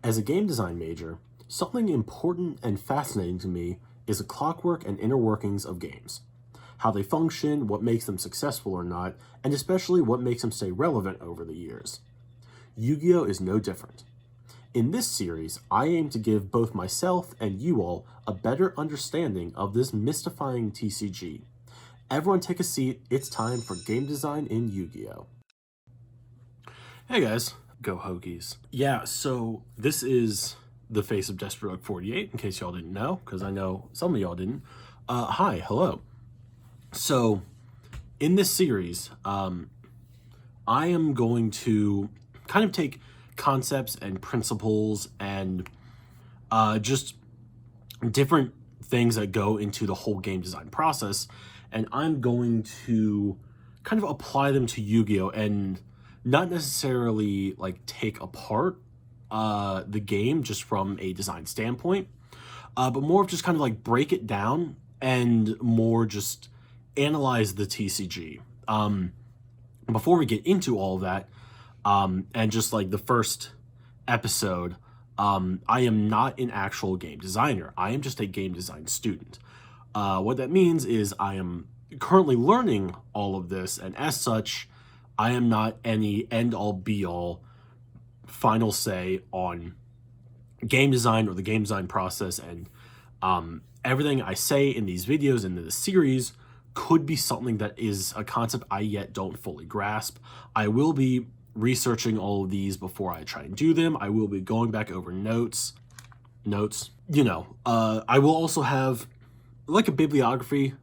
As a game design major, something important and fascinating to me is the clockwork and inner workings of games. How they function, what makes them successful or not, and especially what makes them stay relevant over the years. Yu-Gi-Oh! Is no different. In this series, I aim to give both myself and you all a better understanding of this mystifying TCG. Everyone take a seat, it's time for game design in Yu-Gi-Oh! Hey guys, go Hokies. Yeah, so this is the face of Desperate Dog 48, in case y'all didn't know, because I know some of y'all didn't. Hi, hello. So, in this series, I am going to kind of take concepts and principles and just different things that go into the whole game design process, and I'm going to kind of apply them to Yu-Gi-Oh! And not necessarily like take apart the game just from a design standpoint, but more of just kind of like break it down and more just analyze the TCG. Before we get into all of that, and just like the first episode, I am not an actual game designer. I am just a game design student. What that means is I am currently learning all of this, and as such, I am not any end-all be-all final say on game design or the game design process, and everything I say in these videos and in the series could be something that is a concept I yet don't fully grasp. I will be researching all of these before I try and do them. I will be going back over notes. I will also have like a bibliography,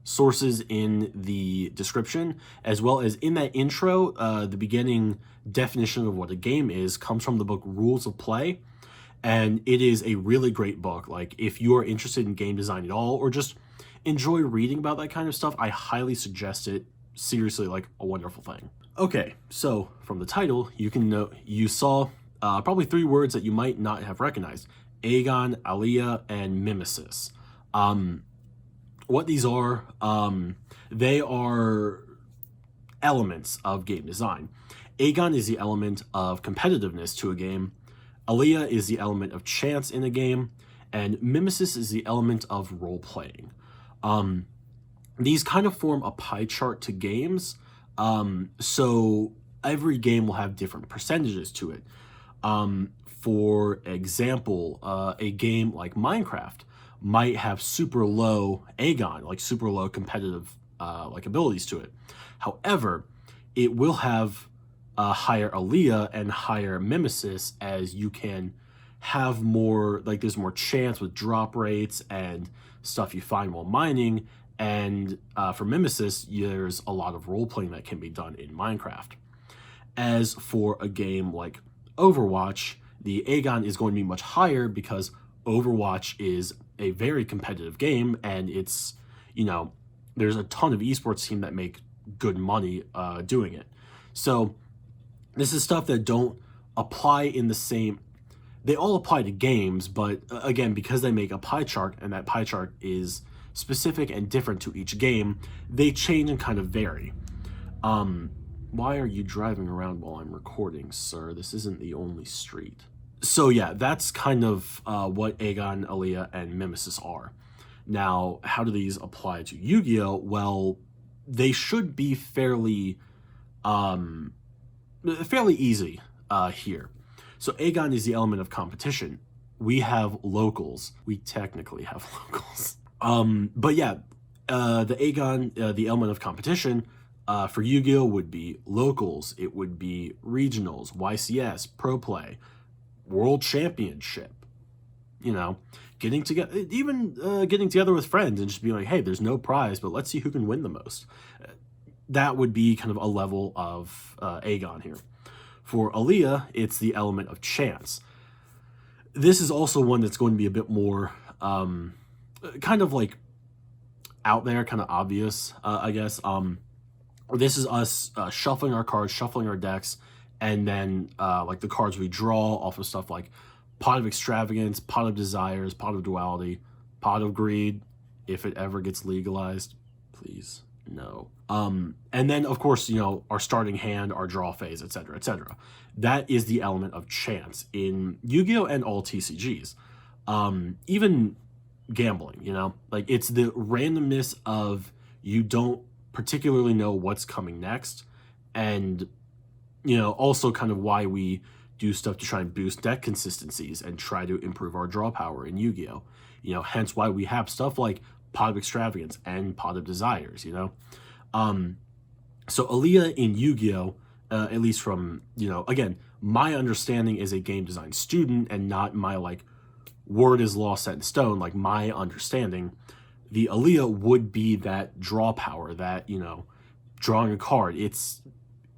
sources in the description, as well as in that intro. The beginning definition of what a game is comes from the book Rules of Play, and it is a really great book. Like, if you are interested in game design at all, or just enjoy reading about that kind of stuff, I highly suggest it. Seriously, like a wonderful thing. Okay, so from the title, you saw probably three words that you might not have recognized: Agon, Alea, and Mimesis. What these are, they are elements of game design. Agon is the element of competitiveness to a game, Alea is the element of chance in a game, and Mimesis is the element of role-playing. These kind of form a pie chart to games, so every game will have different percentages to it. For example, a game like Minecraft might have super low Agon, like super low competitive like abilities to it. However, it will have higher Alea and higher Mimesis, as you can have more, like there's more chance with drop rates and stuff you find while mining. And for Mimesis, there's a lot of role-playing that can be done in Minecraft. As for a game like Overwatch, the Agon is going to be much higher because Overwatch is a very competitive game, and it's, there's a ton of esports teams that make good money doing it. So this is stuff that don't apply in the same, they all apply to games, but again, because they make a pie chart and that pie chart is specific and different to each game, they change and kind of vary. Why are you driving around while I'm recording, sir? This isn't the only street. So yeah, that's kind of what Agon, Alea, and Mimesis are. Now, how do these apply to Yu-Gi-Oh? Well, they should be fairly easy here. So Agon is the element of competition. We have locals. We technically have locals. But yeah, the Agon, the element of competition, for Yu-Gi-Oh would be locals. It would be regionals, YCS, Pro Play, World Championship. Getting together, even getting together with friends and just being like, hey, there's no prize, but let's see who can win the most. That would be kind of a level of Agon here. For Alea, it's the element of chance. This is also one that's going to be a bit more kind of like out there, kind of obvious, I guess. This is us shuffling our cards, shuffling our decks, and then like the cards we draw off of stuff like Pot of Extravagance, Pot of Desires, Pot of Duality, Pot of Greed, if it ever gets legalized. Please, No. And then, of course, our starting hand, our draw phase, etc., etc. That is the element of chance in Yu-Gi-Oh! And all TCGs. Even gambling, like it's the randomness of you don't particularly know what's coming next. And, also kind of why we do stuff to try and boost deck consistencies and try to improve our draw power in Yu-Gi-Oh! Hence why we have stuff like Pot of Extravagance and Pot of Desires, So Alea in Yu-Gi-Oh!, at least from, again, my understanding as a game design student and not my, like, word is law set in stone, like my understanding, the Alea would be that draw power, that, drawing a card. It's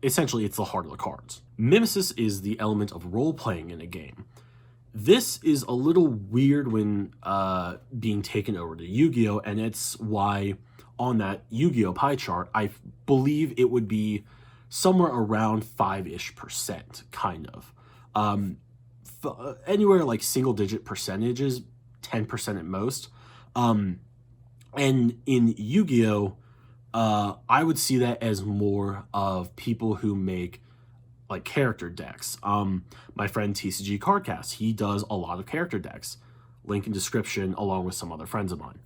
essentially, it's the heart of the cards. Mimesis is the element of role-playing in a game. This is a little weird when being taken over to Yu-Gi-Oh! And it's why on that Yu-Gi-Oh! Pie chart, I believe it would be somewhere around 5-ish%, kind of. Anywhere like single-digit percentages, 10% at most. And in Yu-Gi-Oh!, I would see that as more of people who make like character decks. My friend TCG Cardcast, he does a lot of character decks. Link in description, along with some other friends of mine.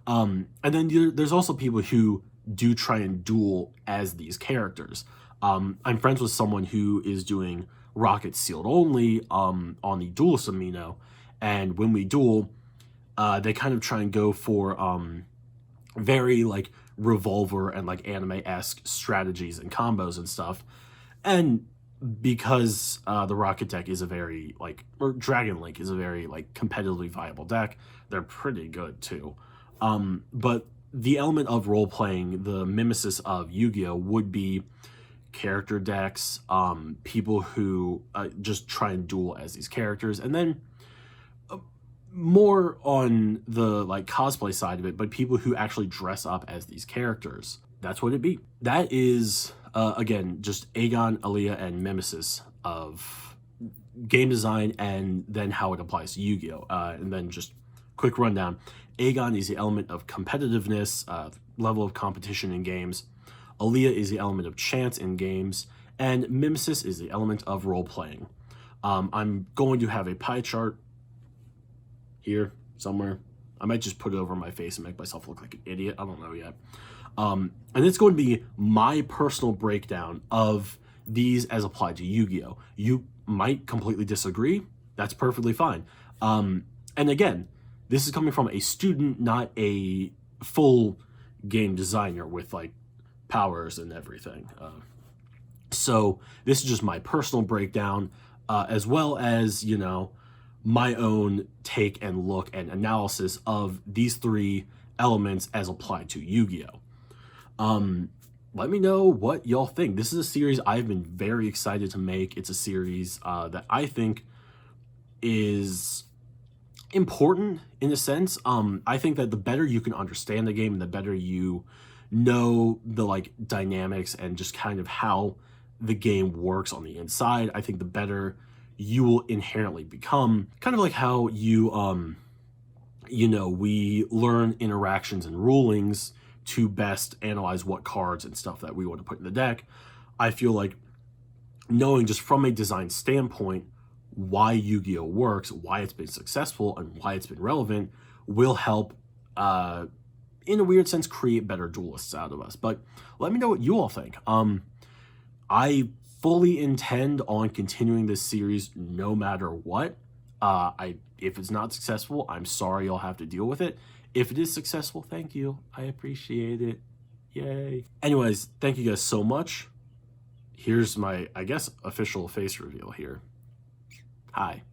And then there's also people who do try and duel as these characters. I'm friends with someone who is doing Rocket Sealed only on the Duelist Amino, and when we duel, they kind of try and go for very like Revolver and like anime-esque strategies and combos and stuff. And because the Rocket deck is a very like, or Dragon Link is a very like competitively viable deck, they're pretty good too. But the element of role playing, the mimesis of Yu-Gi-Oh! Would be character decks, people who just try and duel as these characters, and then more on the like cosplay side of it, but people who actually dress up as these characters. That's what it'd be. That is again just Agon, Alea, and Mimesis of game design, and then how it applies to Yu-Gi-Oh! And then just quick rundown. Agon is the element of competitiveness, level of competition in games. Alea is the element of chance in games, and Mimesis is the element of role-playing. I'm going to have a pie chart here somewhere. I might just put it over my face and make myself look like an idiot. I don't know yet. And it's going to be my personal breakdown of these as applied to Yu-Gi-Oh! You might completely disagree. That's perfectly fine. And again, this is coming from a student, not a full game designer with like powers and everything. So this is just my personal breakdown, as well as, my own take and look and analysis of these three elements as applied to Yu-Gi-Oh! Let me know what y'all think. This is a series I've been very excited to make. It's a series that I think is important in a sense. I think that the better you can understand the game, the better you know the like dynamics and just kind of how the game works on the inside, I think the better you will inherently become. Kind of like how we learn interactions and rulings to best analyze what cards and stuff that we want to put in the deck. I feel like knowing just from a design standpoint why Yu-Gi-Oh! Works, why it's been successful, and why it's been relevant will help, in a weird sense, create better duelists out of us. But let me know what you all think. I fully intend on continuing this series no matter what. If it's not successful, I'm sorry you'll have to deal with it. If it is successful, thank you. I appreciate it. Yay. Anyways, thank you guys so much. Here's my, I guess, official face reveal here. Hi.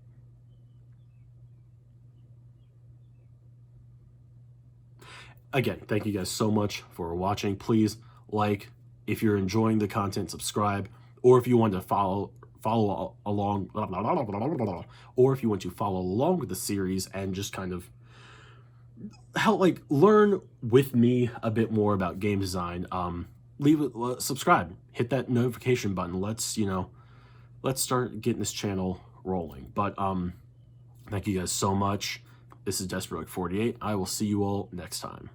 Again, thank you guys so much for watching. Please like, if you're enjoying the content, subscribe, or if you want to follow along, or if you want to follow along with the series and just kind of help like learn with me a bit more about game design, subscribe, hit that notification button. Let's start getting this channel rolling. But thank you guys so much. This is Desperate 48. I will see you all next time.